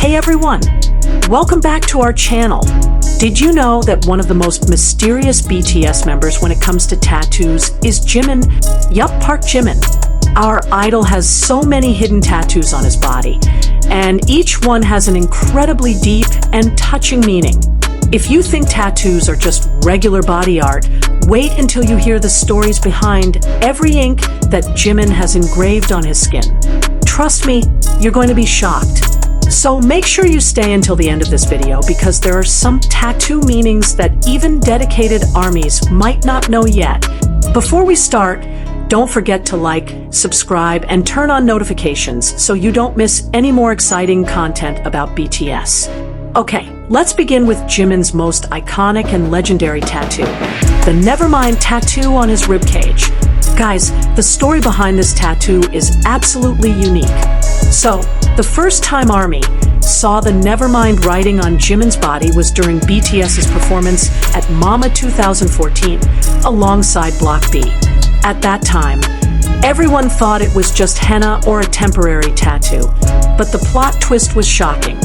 Hey everyone, welcome back to our channel. Did you know that one of the most mysterious BTS members when it comes to tattoos is Jimin? Yup, Park Jimin. Our idol has so many hidden tattoos on his body, and each one has an incredibly deep and touching meaning. If you think tattoos are just regular body art, wait until you hear the stories behind every ink that Jimin has engraved on his skin. Trust me, you're going to be shocked. So make sure you stay until the end of this video because there are some tattoo meanings that even dedicated armies might not know yet. Before we start, don't forget to like, subscribe, and turn on notifications so you don't miss any more exciting content about BTS. Okay, let's begin with Jimin's most iconic and legendary tattoo, the Nevermind tattoo on his ribcage. Guys, the story behind this tattoo is absolutely unique. So, the first time ARMY saw the Nevermind writing on Jimin's body was during BTS's performance at Mama 2014, alongside Block B. At that time, everyone thought it was just henna or a temporary tattoo, but the plot twist was shocking.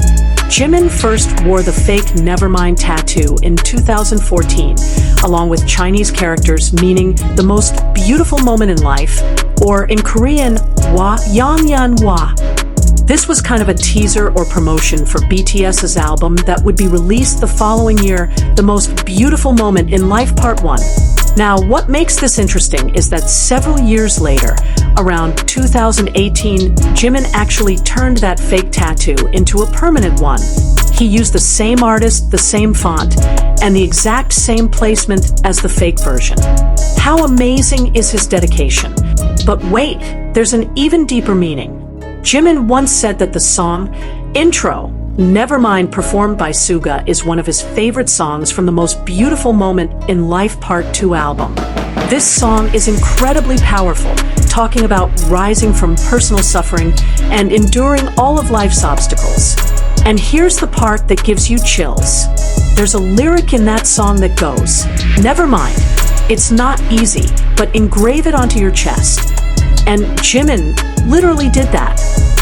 Jimin first wore the fake Nevermind tattoo in 2014, along with Chinese characters meaning the most beautiful moment in life, or in Korean, Wa Yangyan Wa. This was kind of a teaser or promotion for BTS's album that would be released the following year, The Most Beautiful Moment in Life Part 1. Now, what makes this interesting is that several years later, around 2018, Jimin actually turned that fake tattoo into a permanent one. He used the same artist, the same font, and the exact same placement as the fake version. How amazing is his dedication? But wait, there's an even deeper meaning. Jimin once said that the song, Intro, Nevermind, performed by Suga, is one of his favorite songs from the Most Beautiful Moment in Life Part 2 album. This song is incredibly powerful, talking about rising from personal suffering and enduring all of life's obstacles. And here's the part that gives you chills. There's a lyric in that song that goes, "Never mind, it's not easy, but engrave it onto your chest." And Jimin literally did that.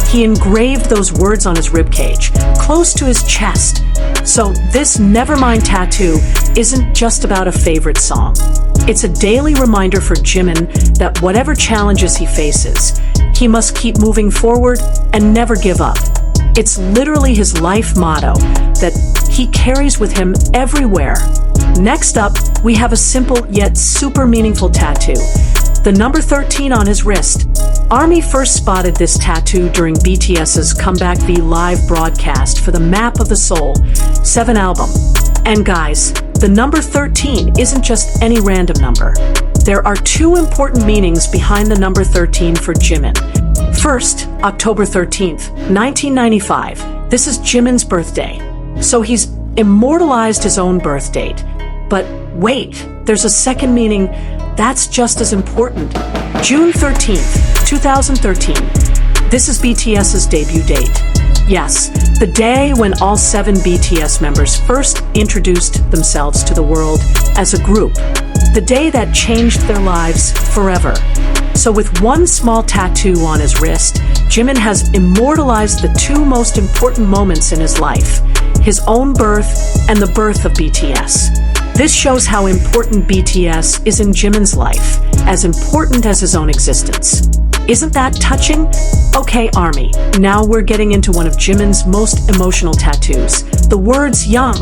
He engraved those words on his ribcage, close to his chest. So this Nevermind tattoo isn't just about a favorite song. It's a daily reminder for Jimin that whatever challenges he faces, he must keep moving forward and never give up. It's literally his life motto that he carries with him everywhere. Next up, we have a simple yet super meaningful tattoo, the number 13 on his wrist. ARMY first spotted this tattoo during BTS's Comeback V live broadcast for the Map of the Soul 7 album. And guys, the number 13 isn't just any random number. There are two important meanings behind the number 13 for Jimin. First, October 13th, 1995. This is Jimin's birthday. So he's immortalized his own birth date. But wait, there's a second meaning that's just as important. June 13th, 2013. This is BTS's debut date. Yes, the day when all 7 BTS members first introduced themselves to the world as a group. The day that changed their lives forever. So with one small tattoo on his wrist, Jimin has immortalized the two most important moments in his life, his own birth and the birth of BTS. This shows how important BTS is in Jimin's life, as important as his own existence. Isn't that touching? Okay, ARMY, now we're getting into one of Jimin's most emotional tattoos, the words Young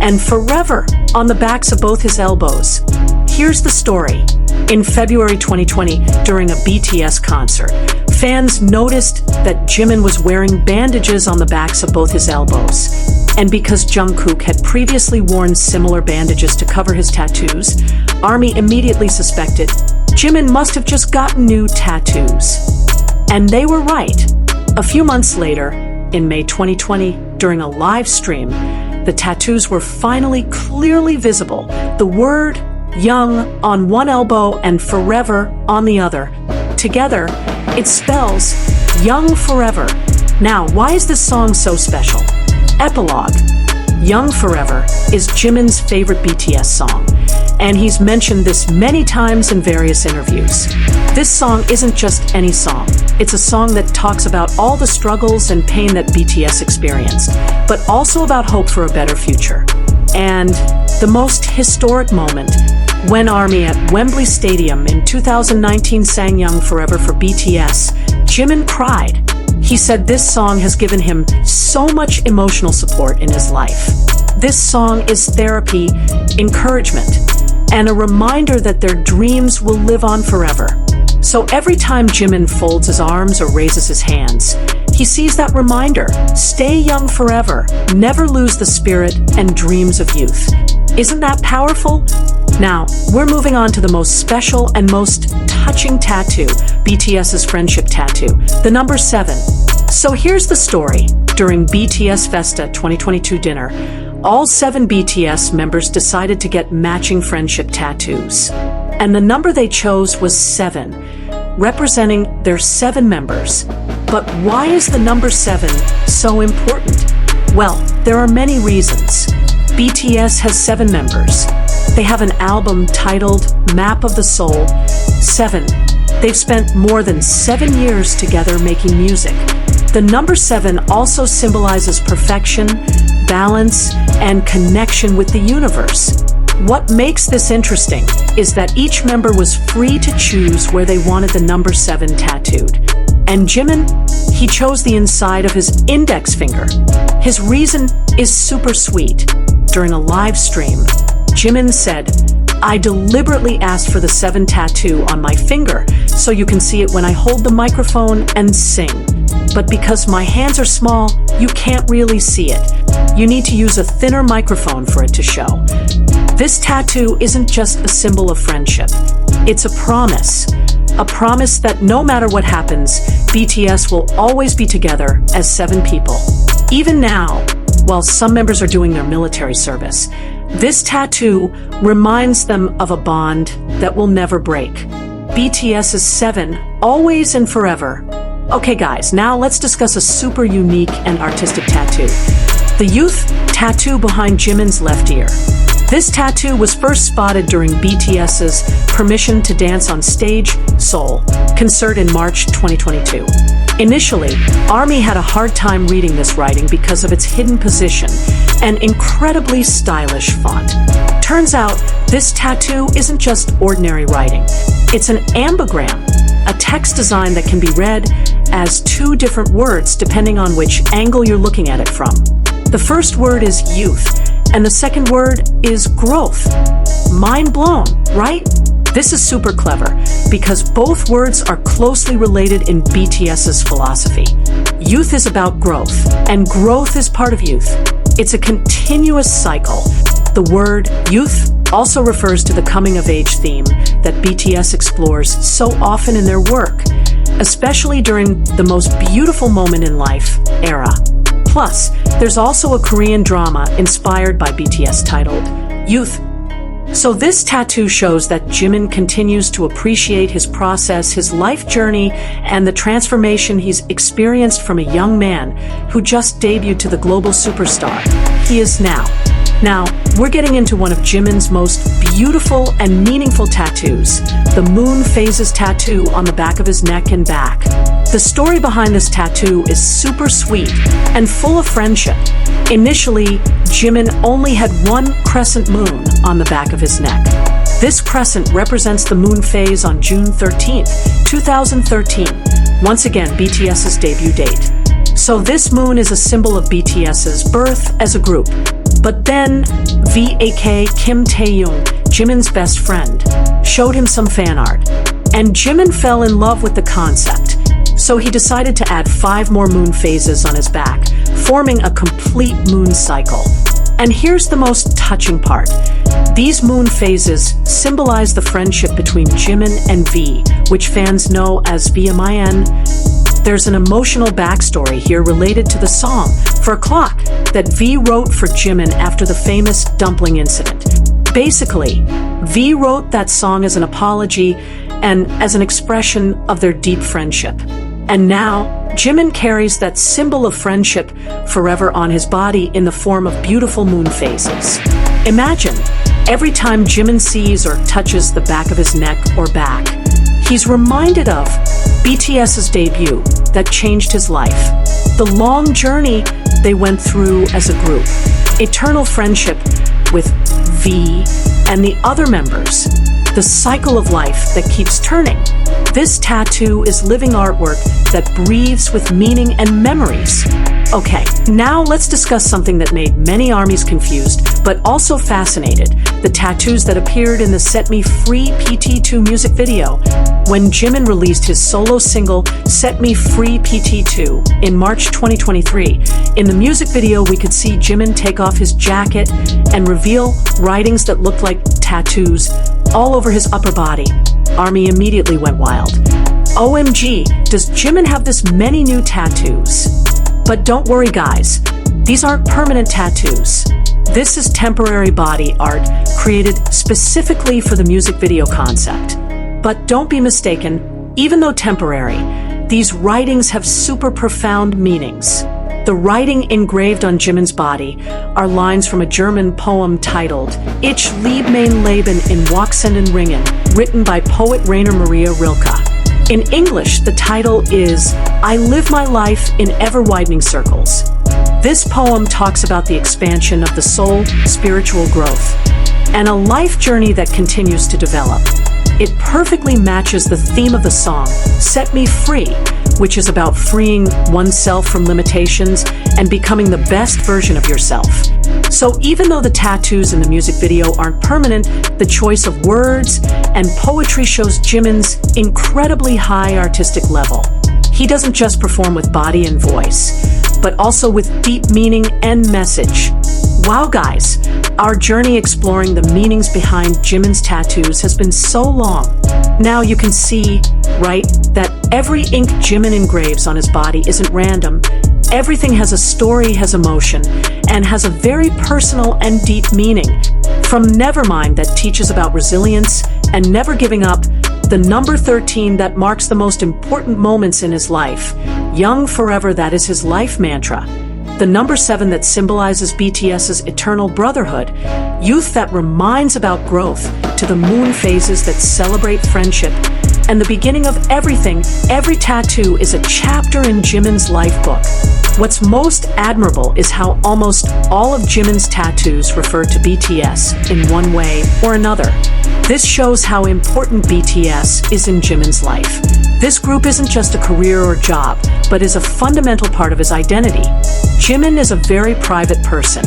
and Forever on the backs of both his elbows. Here's the story. In February 2020, during a BTS concert, fans noticed that Jimin was wearing bandages on the backs of both his elbows. And because Jungkook had previously worn similar bandages to cover his tattoos, ARMY immediately suspected Jimin must have just gotten new tattoos. And they were right. A few months later, in May 2020, during a live stream, the tattoos were finally clearly visible. The word Young on one elbow and Forever on the other. Together, it spells Young Forever. Now, why is this song so special? Epilogue. Young Forever is Jimin's favorite BTS song, and he's mentioned this many times in various interviews. This song isn't just any song. It's a song that talks about all the struggles and pain that BTS experienced, but also about hope for a better future. And the most historic moment, when ARMY at Wembley Stadium in 2019 sang Young Forever for BTS, Jimin cried. He said this song has given him so much emotional support in his life. This song is therapy, encouragement, and a reminder that their dreams will live on forever. So every time Jimin folds his arms or raises his hands, he sees that reminder: stay young forever, never lose the spirit and dreams of youth. Isn't that powerful? Now, we're moving on to the most special and most touching tattoo, BTS's friendship tattoo, the number 7. So here's the story. During BTS Festa 2022 dinner, all 7 BTS members decided to get matching friendship tattoos. And the number they chose was 7, representing their 7 members. But why is the number 7 so important? Well, there are many reasons. BTS has 7 members. They have an album titled Map of the Soul 7. They've spent more than 7 years together making music. The number 7 also symbolizes perfection, balance, and connection with the universe. What makes this interesting is that each member was free to choose where they wanted the number 7 tattooed. And Jimin, he chose the inside of his index finger. His reason is super sweet. During a live stream, Jimin said, "I deliberately asked for the 7 tattoo on my finger so you can see it when I hold the microphone and sing. But because my hands are small, you can't really see it. You need to use a thinner microphone for it to show." This tattoo isn't just a symbol of friendship. It's a promise that no matter what happens, BTS will always be together as 7 people. Even now, while some members are doing their military service, this tattoo reminds them of a bond that will never break. BTS's 7, always and forever. Okay guys, now let's discuss a super unique and artistic tattoo. The youth tattoo behind Jimin's left ear. This tattoo was first spotted during BTS's Permission to Dance on Stage, Seoul concert in March 2022. Initially, ARMY had a hard time reading this writing because of its hidden position and incredibly stylish font. Turns out, this tattoo isn't just ordinary writing. It's an ambigram, a text design that can be read as 2 different words depending on which angle you're looking at it from. The first word is youth, and the second word is growth. Mind blown, right? This is super clever because both words are closely related in BTS's philosophy. Youth is about growth, and growth is part of youth. It's a continuous cycle. The word youth also refers to the coming-of-age theme that BTS explores so often in their work, especially during the most beautiful moment in life, era. Plus, there's also a Korean drama inspired by BTS titled Youth. So this tattoo shows that Jimin continues to appreciate his process, his life journey, and the transformation he's experienced from a young man who just debuted to the global superstar he is now. Now, we're getting into one of Jimin's most beautiful and meaningful tattoos, the moon phases tattoo on the back of his neck and back. The story behind this tattoo is super sweet and full of friendship. Initially, Jimin only had one crescent moon on the back of his neck. This crescent represents the moon phase on June 13th, 2013, once again BTS's debut date. So this moon is a symbol of BTS's birth as a group. But then, VAK Kim Taehyung, Jimin's best friend, showed him some fan art. And Jimin fell in love with the concept. So he decided to add 5 more moon phases on his back, forming a complete moon cycle. And here's the most touching part. These moon phases symbolize the friendship between Jimin and V, which fans know as VMIN. There's an emotional backstory here related to the song For a Clock that V wrote for Jimin after the famous dumpling incident. Basically, V wrote that song as an apology and as an expression of their deep friendship. And now, Jimin carries that symbol of friendship forever on his body in the form of beautiful moon phases. Imagine, every time Jimin sees or touches the back of his neck or back, He's reminded of BTS's debut that changed his life, the long journey they went through as a group, eternal friendship with V and the other members, the cycle of life that keeps turning. This tattoo is living artwork that breathes with meaning and memories. Okay, now let's discuss something that made many ARMYs confused, but also fascinated: the tattoos that appeared in the Set Me Free PT2 music video. When Jimin released his solo single, Set Me Free PT2, in March 2023, in the music video we could see Jimin take off his jacket and reveal writings that looked like tattoos all over his upper body. ARMY immediately went wild. OMG, does Jimin have this many new tattoos? But don't worry guys, these aren't permanent tattoos. This is temporary body art created specifically for the music video concept. But don't be mistaken, even though temporary, these writings have super profound meanings. The writing engraved on Jimin's body are lines from a German poem titled Ich lieb mein Leben in Wachsenden Ringen, written by poet Rainer Maria Rilke. In English, the title is I Live My Life in Ever-Widening Circles. This poem talks about the expansion of the soul, spiritual growth, and a life journey that continues to develop. It perfectly matches the theme of the song, Set Me Free, which is about freeing oneself from limitations and becoming the best version of yourself. So even though the tattoos in the music video aren't permanent, the choice of words and poetry shows Jimin's incredibly high artistic level. He doesn't just perform with body and voice, but also with deep meaning and message. Wow guys, our journey exploring the meanings behind Jimin's tattoos has been so long. Now you can see, right, that every ink Jimin engraves on his body isn't random. Everything has a story, has emotion, and has a very personal and deep meaning. From Nevermind that teaches about resilience and never giving up, the number 13 that marks the most important moments in his life, Young Forever that is his life mantra, the number 7 that symbolizes BTS's eternal brotherhood, youth that reminds about growth, to the moon phases that celebrate friendship, and the beginning of everything. Every tattoo is a chapter in Jimin's life book. What's most admirable is how almost all of Jimin's tattoos refer to BTS in one way or another. This shows how important BTS is in Jimin's life. This group isn't just a career or job, but is a fundamental part of his identity. Jimin is a very private person,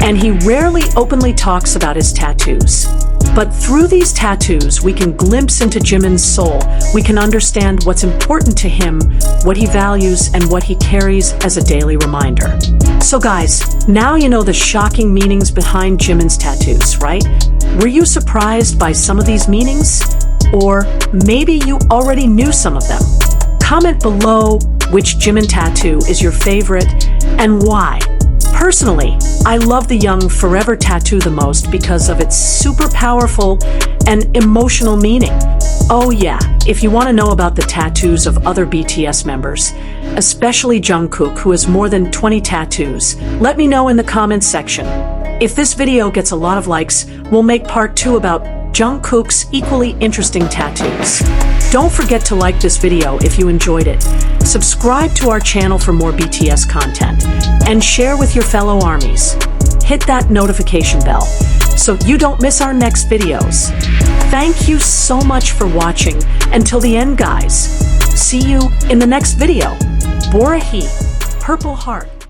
and he rarely openly talks about his tattoos. But through these tattoos, we can glimpse into Jimin's soul. We can understand what's important to him, what he values, and what he carries as a daily reminder. So guys, now you know the shocking meanings behind Jimin's tattoos, right? Were you surprised by some of these meanings? Or maybe you already knew some of them. Comment below which Jimin tattoo is your favorite and why. Personally, I love the Young Forever tattoo the most because of its super powerful and emotional meaning. Oh yeah, if you want to know about the tattoos of other BTS members, especially Jungkook, who has more than 20 tattoos, let me know in the comments section. If this video gets a lot of likes, we'll make part 2 about Jungkook's equally interesting tattoos. Don't forget to like this video if you enjoyed it, subscribe to our channel for more BTS content, and share with your fellow ARMYs. Hit that notification bell so you don't miss our next videos. Thank you so much for watching until the end, guys. See you in the next video. Borahi, Purple Heart.